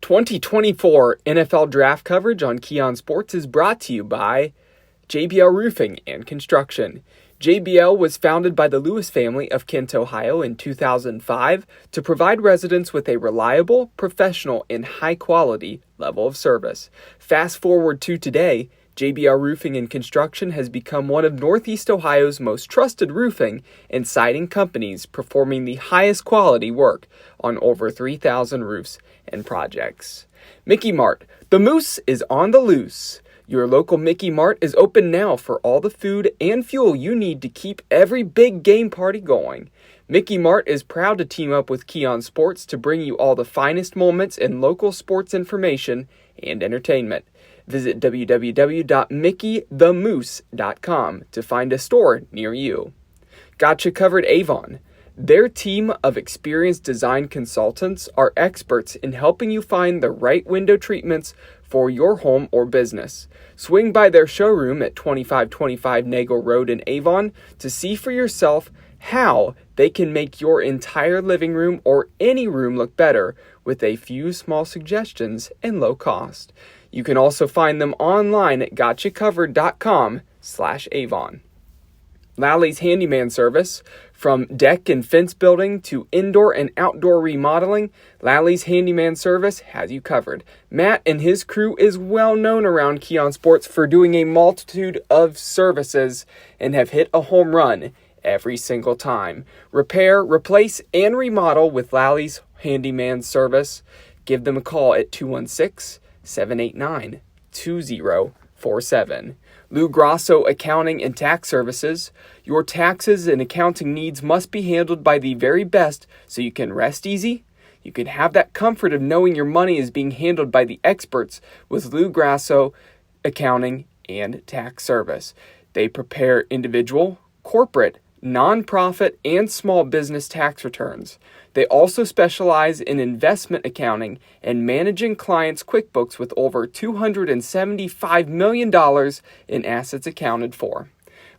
2024 NFL Draft coverage on Keon Sports is brought to you by JBL Roofing and Construction. JBL was founded by the Lewis family of Kent, Ohio in 2005 to provide residents with a reliable, professional, and high-quality level of service. Fast forward to today, JBL Roofing and Construction has become one of Northeast Ohio's most trusted roofing and siding companies, performing the highest quality work on over 3,000 roofs and projects. Mickey Mart, the moose is on the loose. Your local Mickey Mart is open now for all the food and fuel you need to keep every big game party going. Mickey Mart is proud to team up with Keon Sports to bring you all the finest moments in local sports information and entertainment. Visit www.mickeythemoose.com to find a store near you. Gotcha Covered Avon. Their team of experienced design consultants are experts in helping you find the right window treatments for your home or business. Swing by their showroom at 2525 Nagel Road in Avon to see for yourself how they can make your entire living room or any room look better with a few small suggestions and low cost. You can also find them online at gotchacovered.com/Avon. Lally's Handyman Service. From deck and fence building to indoor and outdoor remodeling, Lally's Handyman Service has you covered. Matt and his crew is well known around Keon Sports for doing a multitude of services and have hit a home run every single time. Repair, replace, and remodel with Lally's Handyman Service. Give them a call at 216-789-2047. Lou Grosso Accounting and Tax Services. Your taxes and accounting needs must be handled by the very best so you can rest easy. You can have that comfort of knowing your money is being handled by the experts with Lou Grosso Accounting and Tax Service. They prepare individual, corporate, nonprofit, and small business tax returns. They also specialize in investment accounting and managing clients' QuickBooks with over $275 million in assets accounted for.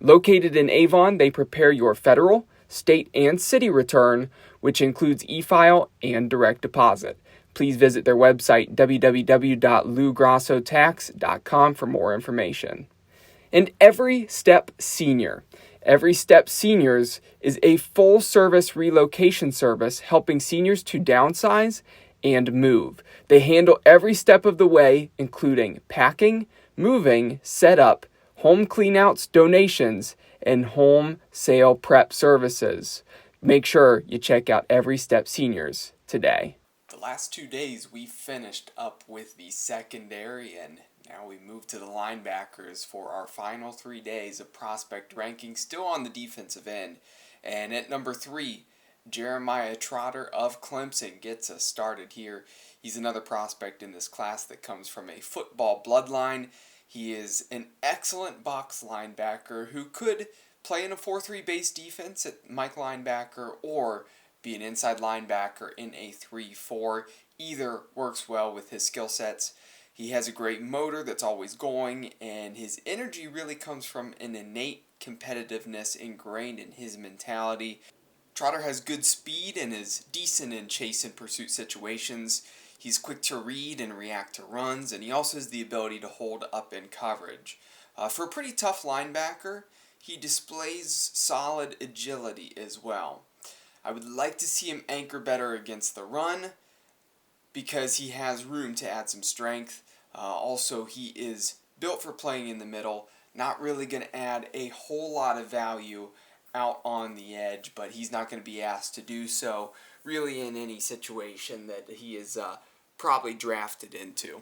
Located in Avon, they prepare your federal, state, and city return, which includes e-file and direct deposit. Please visit their website, www.lougrossotax.com, for more information. And Every Step Senior. Every Step Seniors is a full-service relocation service helping seniors to downsize and move. They handle every step of the way, including packing, moving, setup, home cleanouts, donations, and home sale prep services. Make sure you check out Every Step Seniors today. The last 2 days we finished up with the secondary, and now we move to the linebackers for our final 3 days of prospect ranking, still on the defensive end. And at number 3, Jeremiah Trotter of Clemson gets us started here. He's another prospect in this class that comes from a football bloodline. He is an excellent box linebacker who could play in a 4-3 base defense at Mike linebacker or be an inside linebacker in a 3-4. Either works well with his skill sets. He has a great motor that's always going, and his energy really comes from an innate competitiveness ingrained in his mentality. Trotter has good speed and is decent in chase and pursuit situations. He's quick to read and react to runs, and he also has the ability to hold up in coverage. For a pretty tough linebacker, he displays solid agility as well. I would like to see him anchor better against the run because he has room to add some strength. Also, he is built for playing in the middle, not really going to add a whole lot of value out on the edge, but he's not going to be asked to do so really in any situation that he is probably drafted into.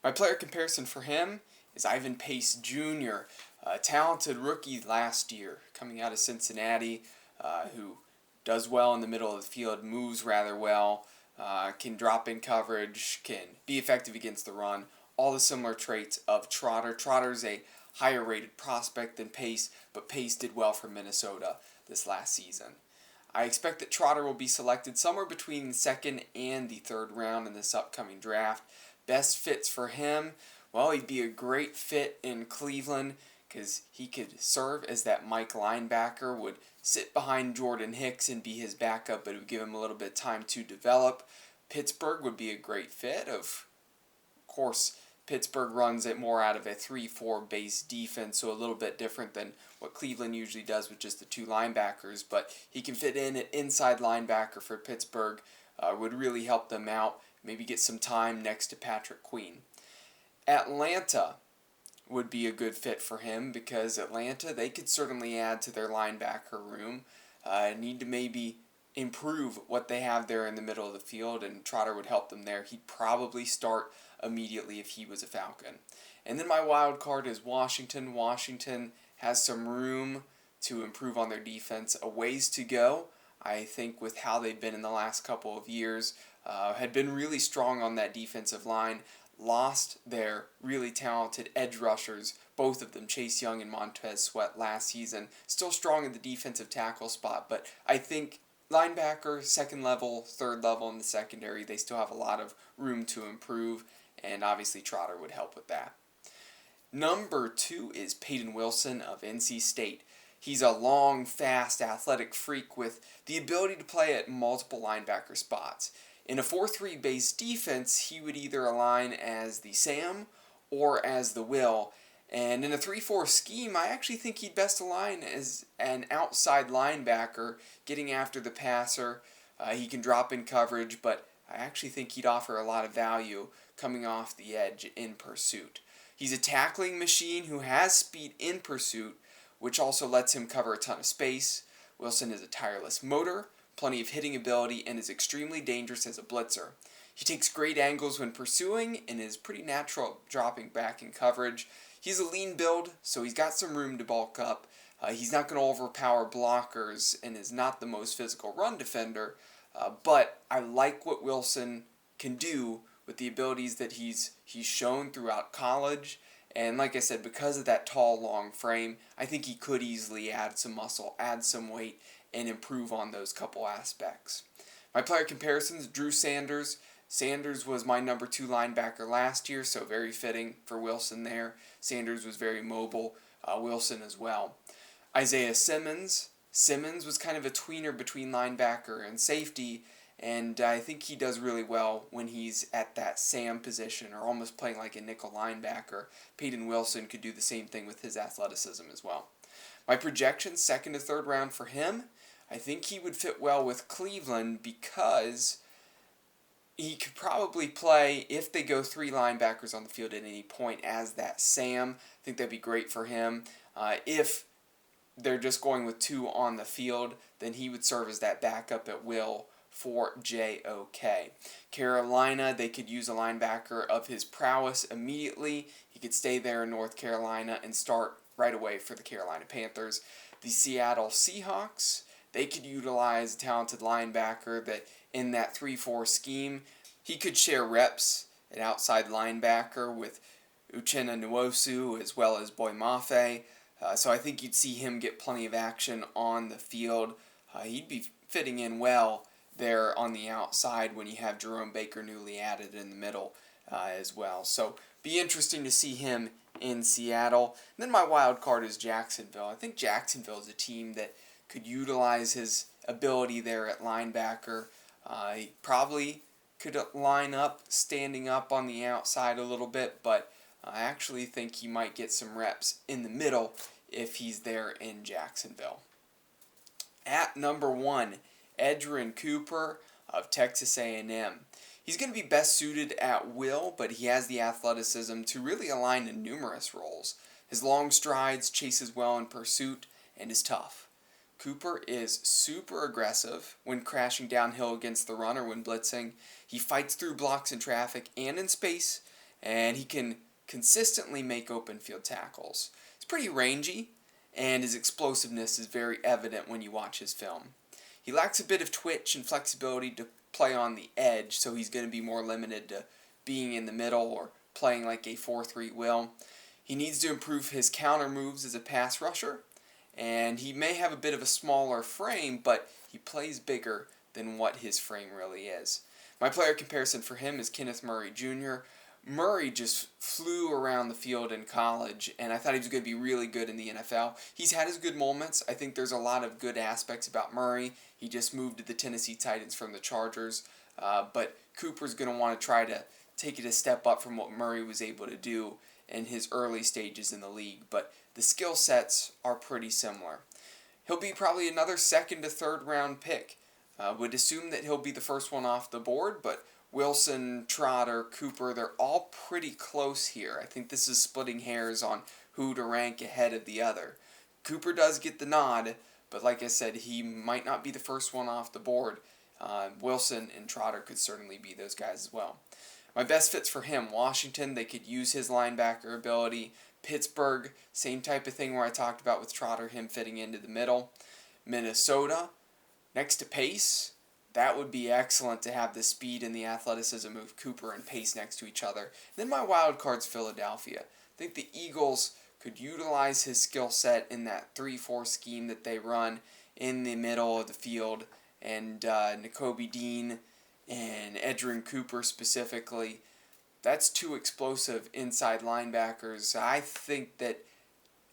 My player comparison for him is Ivan Pace Jr., a talented rookie last year coming out of Cincinnati, who does well in the middle of the field, moves rather well, can drop in coverage, can be effective against the run, all the similar traits of Trotter. Trotter's a higher rated prospect than Pace, but Pace did well for Minnesota this last season. I expect that Trotter will be selected somewhere between the second and the third round in this upcoming draft. Best fits for him, well, he'd be a great fit in Cleveland because he could serve as that Mike linebacker, would sit behind Jordan Hicks and be his backup, but it would give him a little bit of time to develop. Pittsburgh would be a great fit. Of course, Pittsburgh runs it more out of a 3-4 base defense, so a little bit different than what Cleveland usually does with just the two linebackers, but he can fit in an inside linebacker for Pittsburgh, would really help them out, maybe get some time next to Patrick Queen. Atlanta would be a good fit for him because Atlanta, they could certainly add to their linebacker room, need to maybe improve what they have there in the middle of the field, and Trotter would help them there. He'd probably start immediately if he was a Falcon. And then my wild card is Washington. Washington has some room to improve on their defense, a ways to go. I think with how they've been in the last couple of years, had been really strong on that defensive line. Lost their really talented edge rushers, both of them, Chase Young and Montez Sweat, last season. Still strong in the defensive tackle spot, but I think linebacker, second level, third level in the secondary, they still have a lot of room to improve, and obviously Trotter would help with that. Number 2 is Peyton Wilson of NC State. He's a long, fast, athletic freak with the ability to play at multiple linebacker spots. In a 4-3 base defense, he would either align as the Sam or as the Will. And in a 3-4 scheme, I actually think he'd best align as an outside linebacker, getting after the passer. He can drop in coverage, but I actually think he'd offer a lot of value coming off the edge in pursuit. He's a tackling machine who has speed in pursuit, which also lets him cover a ton of space. Wilson is a tireless motor, plenty of hitting ability, and is extremely dangerous as a blitzer. He takes great angles when pursuing and is pretty natural dropping back in coverage. He's a lean build, so he's got some room to bulk up. He's not going to overpower blockers and is not the most physical run defender, but I like what Wilson can do with the abilities that he's shown throughout college. And like I said, because of that tall, long frame, I think he could easily add some muscle, add some weight, and improve on those couple aspects. My player comparisons, Drew Sanders. Sanders was my number 2 linebacker last year, so very fitting for Wilson there. Sanders was very mobile, Wilson as well. Isaiah Simmons. Simmons was kind of a tweener between linebacker and safety, and I think he does really well when he's at that Sam position or almost playing like a nickel linebacker. Peyton Wilson could do the same thing with his athleticism as well. My projections, 2nd to 3rd round for him. I think he would fit well with Cleveland because he could probably play, if they go 3 linebackers on the field at any point, as that Sam. I think that'd be great for him. If they're just going with 2 on the field, then he would serve as that backup at will for JOK. Carolina, they could use a linebacker of his prowess immediately. He could stay there in North Carolina and start right away for the Carolina Panthers. The Seattle Seahawks, they could utilize a talented linebacker that in that 3-4 scheme, he could share reps at outside linebacker with Uchenna Nwosu as well as Boy Mafe. So I think you'd see him get plenty of action on the field. He'd be fitting in well there on the outside when you have Jerome Baker newly added in the middle as well. So be interesting to see him in Seattle. And then my wild card is Jacksonville. I think Jacksonville is a team that could utilize his ability there at linebacker. He probably could line up, standing up on the outside a little bit, but I actually think he might get some reps in the middle if he's there in Jacksonville. At number 1, Edgerrin Cooper of Texas A&M. He's going to be best suited at will, but he has the athleticism to really align in numerous roles. His long strides, chases well in pursuit, and is tough. Cooper is super aggressive when crashing downhill against the run or when blitzing. He fights through blocks in traffic and in space, and he can consistently make open field tackles. He's pretty rangy, and his explosiveness is very evident when you watch his film. He lacks a bit of twitch and flexibility to play on the edge, so he's going to be more limited to being in the middle or playing like a 4-3 will. He needs to improve his counter moves as a pass rusher, and he may have a bit of a smaller frame, but he plays bigger than what his frame really is. My player comparison for him is Kenneth Murray Jr. Murray just flew around the field in college, and I thought he was going to be really good in the NFL. He's had his good moments. I think there's a lot of good aspects about Murray. He just moved to the Tennessee Titans from the Chargers, but Cooper's going to want to try to take it a step up from what Murray was able to do in his early stages in the league, but the skill sets are pretty similar. He'll be probably another second to third round pick. Would assume that he'll be the first one off the board, but Wilson, Trotter, Cooper, they're all pretty close here. I think this is splitting hairs on who to rank ahead of the other. Cooper does get the nod, but like I said, he might not be the first one off the board. Wilson and Trotter could certainly be those guys as well. My best fits for him, Washington, they could use his linebacker ability. Pittsburgh, same type of thing where I talked about with Trotter, him fitting into the middle. Minnesota, next to Pace, that would be excellent to have the speed and the athleticism of Cooper and Pace next to each other. Then my wild card's Philadelphia. I think the Eagles could utilize his skill set in that 3-4 scheme that they run in the middle of the field, and Nakobe Dean and Edgerrin Cooper specifically. That's two explosive inside linebackers. I think that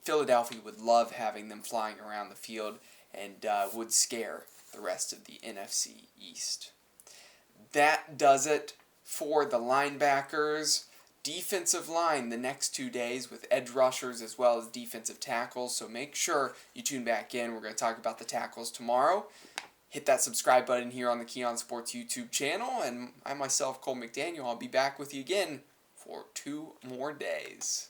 Philadelphia would love having them flying around the field and would scare the rest of the NFC East. That does it for the linebackers. Defensive line the next 2 days with edge rushers as well as defensive tackles, so make sure you tune back in. We're going to talk about the tackles tomorrow. Hit that subscribe button here on the Keon Sports YouTube channel, and I myself, Cole McDaniel, I'll be back with you again for 2 more days.